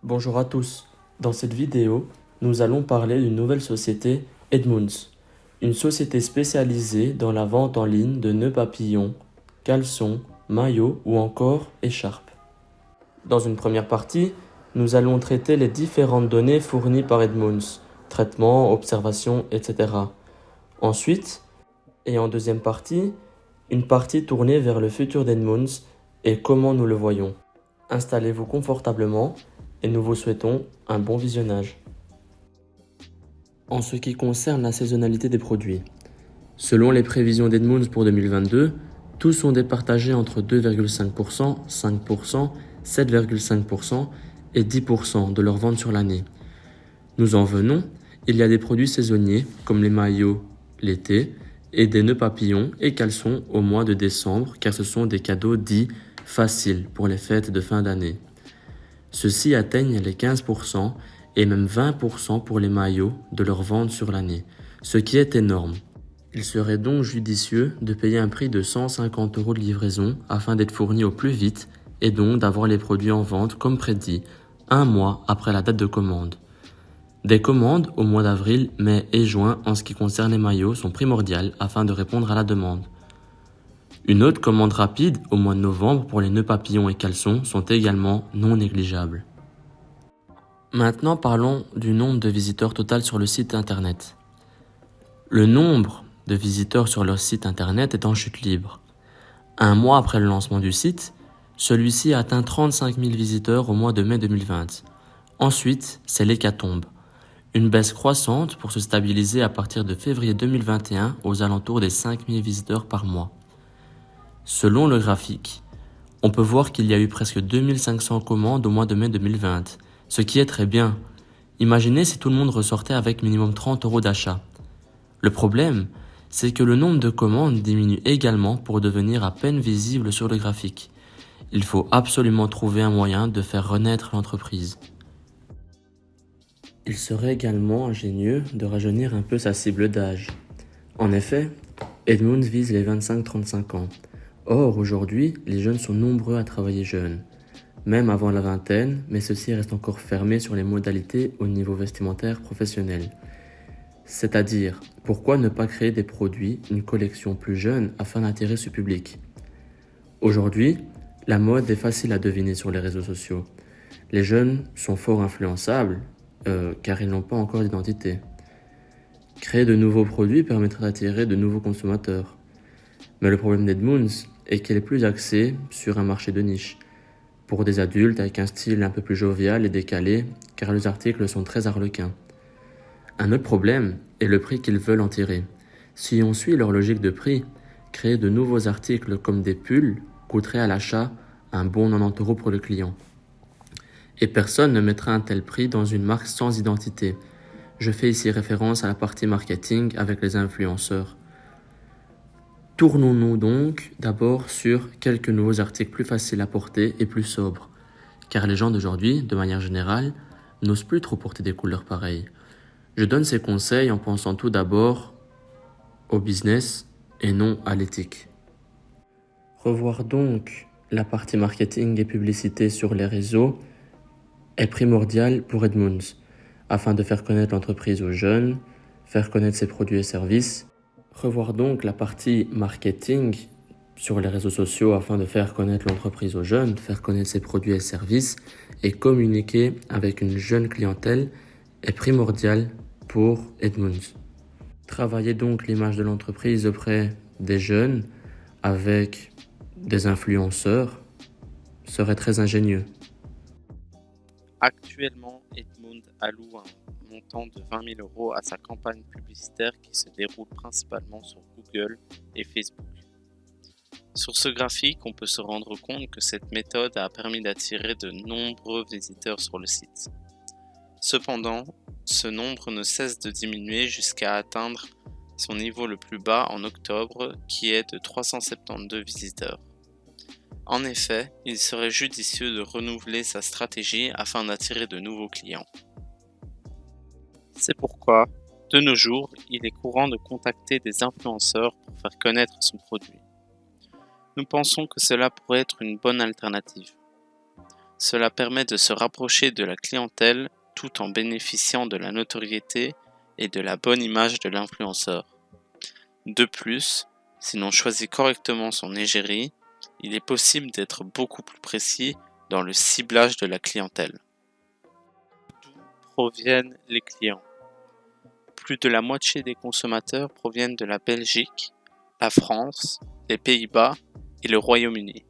Bonjour à tous. Dans cette vidéo, nous allons parler d'une nouvelle société, Edmunds, une société spécialisée dans la vente en ligne de nœuds papillons, caleçons, maillots ou encore écharpes. Dans une première partie, nous allons traiter les différentes données fournies par Edmunds, traitement, observation, etc. Ensuite, et en deuxième partie, une partie tournée vers le futur d'Edmunds et comment nous le voyons. Installez-vous confortablement et nous vous souhaitons un bon visionnage. En ce qui concerne la saisonnalité des produits, selon les prévisions d'Edmunds pour 2022, tous sont départagés entre 2,5%, 5%, 7,5% et 10% de leur vente sur l'année. Nous en venons, il y a des produits saisonniers comme les maillots l'été et des nœuds papillons et caleçons au mois de décembre car ce sont des cadeaux dits faciles pour les fêtes de fin d'année. Ceux-ci atteignent les 15% et même 20% pour les maillots de leur vente sur l'année, ce qui est énorme. Il serait donc judicieux de payer un prix de 150 € de livraison afin d'être fourni au plus vite et donc d'avoir les produits en vente comme prédit, un mois après la date de commande. Des commandes au mois d'avril, mai et juin en ce qui concerne les maillots sont primordiales afin de répondre à la demande. Une autre commande rapide au mois de novembre pour les nœuds papillons et caleçons sont également non négligeables. Maintenant parlons du nombre de visiteurs total sur le site internet. Le nombre de visiteurs sur leur site internet est en chute libre. Un mois après le lancement du site, celui-ci a atteint 35 000 visiteurs au mois de mai 2020. Ensuite, c'est l'hécatombe. Une baisse croissante pour se stabiliser à partir de février 2021 aux alentours des 5 000 visiteurs par mois. Selon le graphique, on peut voir qu'il y a eu presque 2500 commandes au mois de mai 2020, ce qui est très bien. Imaginez si tout le monde ressortait avec minimum 30 € d'achat. Le problème, c'est que le nombre de commandes diminue également pour devenir à peine visible sur le graphique. Il faut absolument trouver un moyen de faire renaître l'entreprise. Il serait également ingénieux de rajeunir un peu sa cible d'âge. En effet, Edmunds vise les 25-35 ans. Or, aujourd'hui, les jeunes sont nombreux à travailler jeunes, même avant la vingtaine, mais ceux-ci restent encore fermés sur les modalités au niveau vestimentaire professionnel. C'est-à-dire, pourquoi ne pas créer des produits, une collection plus jeune afin d'attirer ce public? Aujourd'hui, la mode est facile à deviner sur les réseaux sociaux. Les jeunes sont fort influençables, car ils n'ont pas encore d'identité. Créer de nouveaux produits permettra d'attirer de nouveaux consommateurs. Mais le problème d'Edmunds est qu'elle est plus axée sur un marché de niche, pour des adultes avec un style un peu plus jovial et décalé, car les articles sont très arlequins. Un autre problème est le prix qu'ils veulent en tirer. Si on suit leur logique de prix, créer de nouveaux articles comme des pulls coûterait à l'achat un bon 90 € pour le client. Et personne ne mettra un tel prix dans une marque sans identité. Je fais ici référence à la partie marketing avec les influenceurs. Tournons-nous donc d'abord sur quelques nouveaux articles plus faciles à porter et plus sobres. Car les gens d'aujourd'hui, de manière générale, n'osent plus trop porter des couleurs pareilles. Je donne ces conseils en pensant tout d'abord au business et non à l'éthique. Revoir donc la partie marketing et publicité sur les réseaux est primordial pour Edmunds, afin de faire connaître l'entreprise aux jeunes, faire connaître ses produits et services. Revoir donc la partie marketing sur les réseaux sociaux afin de faire connaître l'entreprise aux jeunes, faire connaître ses produits et services et communiquer avec une jeune clientèle est primordial pour Edmunds. Travailler donc l'image de l'entreprise auprès des jeunes avec des influenceurs serait très ingénieux. Actuellement, Edmund alloue un montant de 20 000 € à sa campagne publicitaire qui se déroule principalement sur Google et Facebook. Sur ce graphique, on peut se rendre compte que cette méthode a permis d'attirer de nombreux visiteurs sur le site. Cependant, ce nombre ne cesse de diminuer jusqu'à atteindre son niveau le plus bas en octobre, qui est de 372 visiteurs. En effet, il serait judicieux de renouveler sa stratégie afin d'attirer de nouveaux clients. C'est pourquoi, de nos jours, il est courant de contacter des influenceurs pour faire connaître son produit. Nous pensons que cela pourrait être une bonne alternative. Cela permet de se rapprocher de la clientèle tout en bénéficiant de la notoriété et de la bonne image de l'influenceur. De plus, si l'on choisit correctement son égérie, il est possible d'être beaucoup plus précis dans le ciblage de la clientèle. D'où proviennent les clients? Plus de la moitié des consommateurs proviennent de la Belgique, la France, les Pays-Bas et le Royaume-Uni.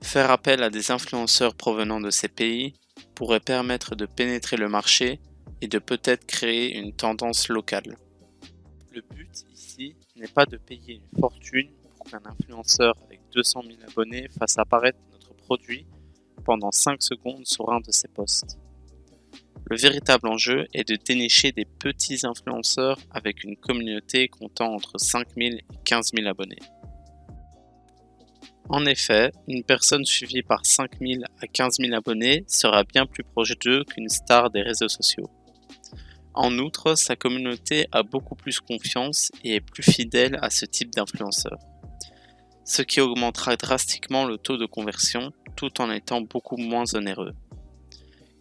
Faire appel à des influenceurs provenant de ces pays pourrait permettre de pénétrer le marché et de peut-être créer une tendance locale. Le but ici n'est pas de payer une fortune pour qu'un influenceur avec 200 000 abonnés fasse apparaître notre produit pendant 5 secondes sur un de ses posts. Le véritable enjeu est de dénicher des petits influenceurs avec une communauté comptant entre 5 000 et 15 000 abonnés. En effet, une personne suivie par 5 000 à 15 000 abonnés sera bien plus proche d'eux qu'une star des réseaux sociaux. En outre, sa communauté a beaucoup plus confiance et est plus fidèle à ce type d'influenceur, ce qui augmentera drastiquement le taux de conversion tout en étant beaucoup moins onéreux.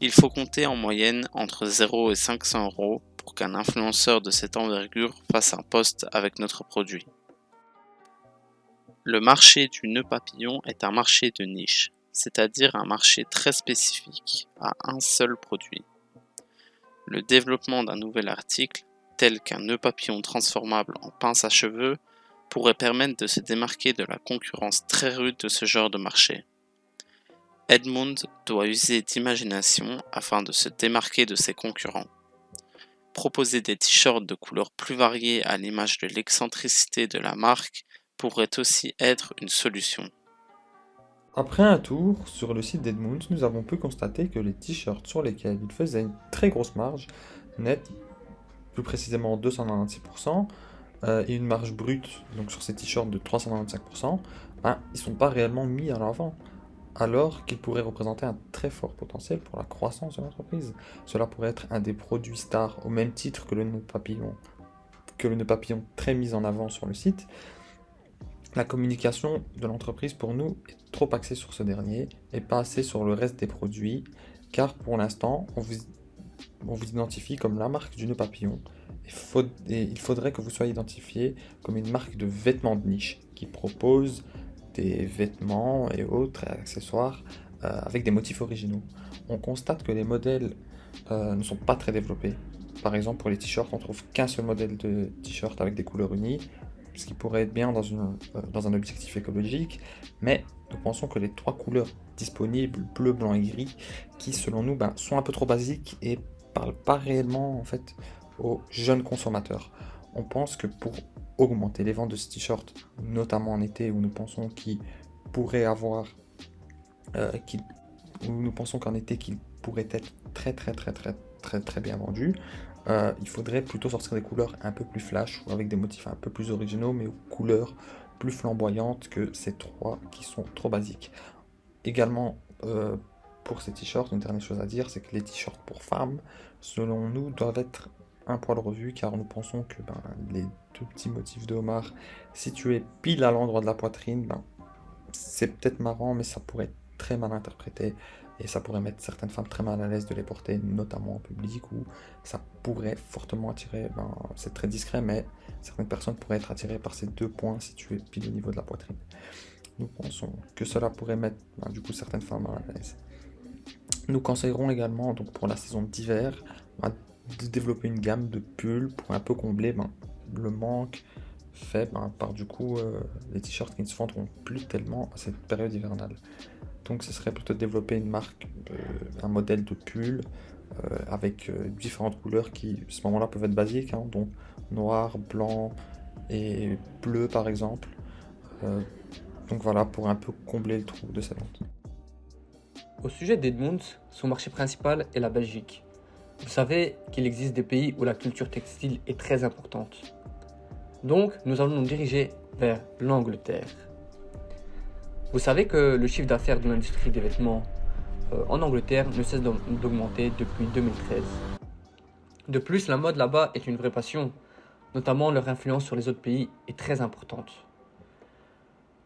Il faut compter en moyenne entre 0 et 500 € pour qu'un influenceur de cette envergure fasse un post avec notre produit. Le marché du nœud papillon est un marché de niche, c'est-à-dire un marché très spécifique à un seul produit. Le développement d'un nouvel article, tel qu'un nœud papillon transformable en pince à cheveux, pourrait permettre de se démarquer de la concurrence très rude de ce genre de marché. Edmund doit user d'imagination afin de se démarquer de ses concurrents. Proposer des t-shirts de couleurs plus variées à l'image de l'excentricité de la marque pourrait aussi être une solution. Après un tour sur le site d'Edmunds, nous avons pu constater que les t-shirts sur lesquels il faisait une très grosse marge, nette, plus précisément 296%, et une marge brute, donc sur ces t-shirts de 395%, ils ne sont pas réellement mis à l'avant, alors qu'ils pourraient représenter un très fort potentiel pour la croissance de l'entreprise. Cela pourrait être un des produits stars au même titre que le nœud papillon très mis en avant sur le site. La communication de l'entreprise pour nous est trop axée sur ce dernier et pas assez sur le reste des produits, car pour l'instant, on vous identifie comme la marque du nœud papillon et il faudrait que vous soyez identifié comme une marque de vêtements de niche qui propose des vêtements et autres accessoires avec des motifs originaux. On constate que les modèles ne sont pas très développés. Par exemple, pour les t-shirts, on trouve qu'un seul modèle de t-shirt avec des couleurs unies, ce qui pourrait être bien dans un objectif écologique, mais nous pensons que les 3 couleurs disponibles, bleu, blanc et gris, qui selon nous sont un peu trop basiques et parlent pas réellement en fait aux jeunes consommateurs. On pense que pour augmenter les ventes de ce t-shirt, notamment en été où nous pensons qu'il pourrait avoir, où nous pensons qu'en été qu'il pourrait être très bien vendu, il faudrait plutôt sortir des couleurs un peu plus flash ou avec des motifs un peu plus originaux mais aux couleurs plus flamboyantes que ces 3 qui sont trop basiques. Également pour ces t-shirts, une dernière chose à dire, c'est que les t-shirts pour femmes, selon nous, doivent être un poil revus car nous pensons que les 2 petits motifs de homard situés pile à l'endroit de la poitrine, c'est peut-être marrant mais ça pourrait être très mal interprété. Et ça pourrait mettre certaines femmes très mal à l'aise de les porter, notamment en public, où ça pourrait fortement attirer, c'est très discret, mais certaines personnes pourraient être attirées par ces 2 points situés pile au niveau de la poitrine. Nous pensons que cela pourrait mettre du coup certaines femmes mal à l'aise. Nous conseillerons également, donc pour la saison d'hiver, de développer une gamme de pulls pour un peu combler le manque fait par du coup les t-shirts qui ne se vendront plus tellement à cette période hivernale. Donc ce serait plutôt de développer une marque, un modèle de pull avec différentes couleurs qui à ce moment-là peuvent être basiques, donc noir, blanc et bleu par exemple. Donc voilà, pour un peu combler le trou de ces ventes. Au sujet d'Edmunds, son marché principal est la Belgique. Vous savez qu'il existe des pays où la culture textile est très importante. Donc nous allons nous diriger vers l'Angleterre. Vous savez que le chiffre d'affaires de l'industrie des vêtements en Angleterre ne cesse d'augmenter depuis 2013. De plus, la mode là-bas est une vraie passion, notamment leur influence sur les autres pays est très importante.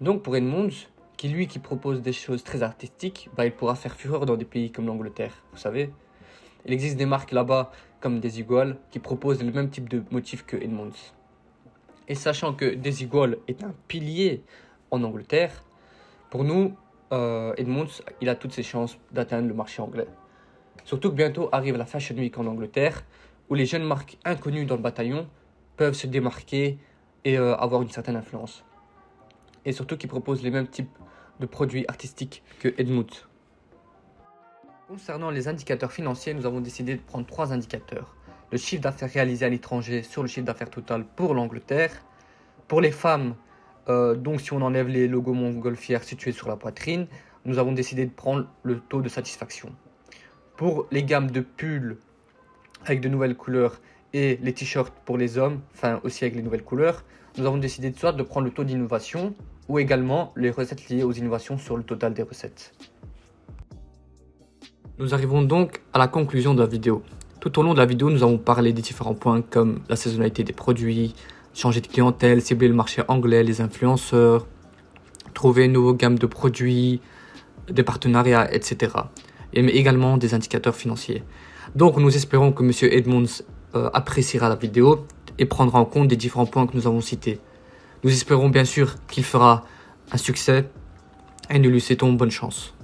Donc pour Edmunds, qui propose des choses très artistiques, il pourra faire fureur dans des pays comme l'Angleterre, vous savez. Il existe des marques là-bas comme Desigual qui proposent le même type de motif que Edmunds. Et sachant que Desigual est un pilier en Angleterre, pour nous, Edmunds, il a toutes ses chances d'atteindre le marché anglais. Surtout que bientôt arrive la Fashion Week en Angleterre, où les jeunes marques inconnues dans le bataillon peuvent se démarquer et avoir une certaine influence. Et surtout qu'ils proposent les mêmes types de produits artistiques que Edmunds. Concernant les indicateurs financiers, nous avons décidé de prendre 3 indicateurs. Le chiffre d'affaires réalisé à l'étranger sur le chiffre d'affaires total pour l'Angleterre. Pour les femmes, donc si on enlève les logos montgolfières situés sur la poitrine, nous avons décidé de prendre le taux de satisfaction. Pour les gammes de pulls avec de nouvelles couleurs et les t-shirts pour les hommes, enfin aussi avec les nouvelles couleurs, nous avons décidé soit de prendre le taux d'innovation ou également les recettes liées aux innovations sur le total des recettes. Nous arrivons donc à la conclusion de la vidéo. Tout au long de la vidéo, nous avons parlé des différents points comme la saisonnalité des produits, changer de clientèle, cibler le marché anglais, les influenceurs, trouver une nouvelle gamme de produits, des partenariats, etc. Et mais également des indicateurs financiers. Donc nous espérons que M. Edmunds appréciera la vidéo et prendra en compte des différents points que nous avons cités. Nous espérons bien sûr qu'il fera un succès et nous lui souhaitons bonne chance.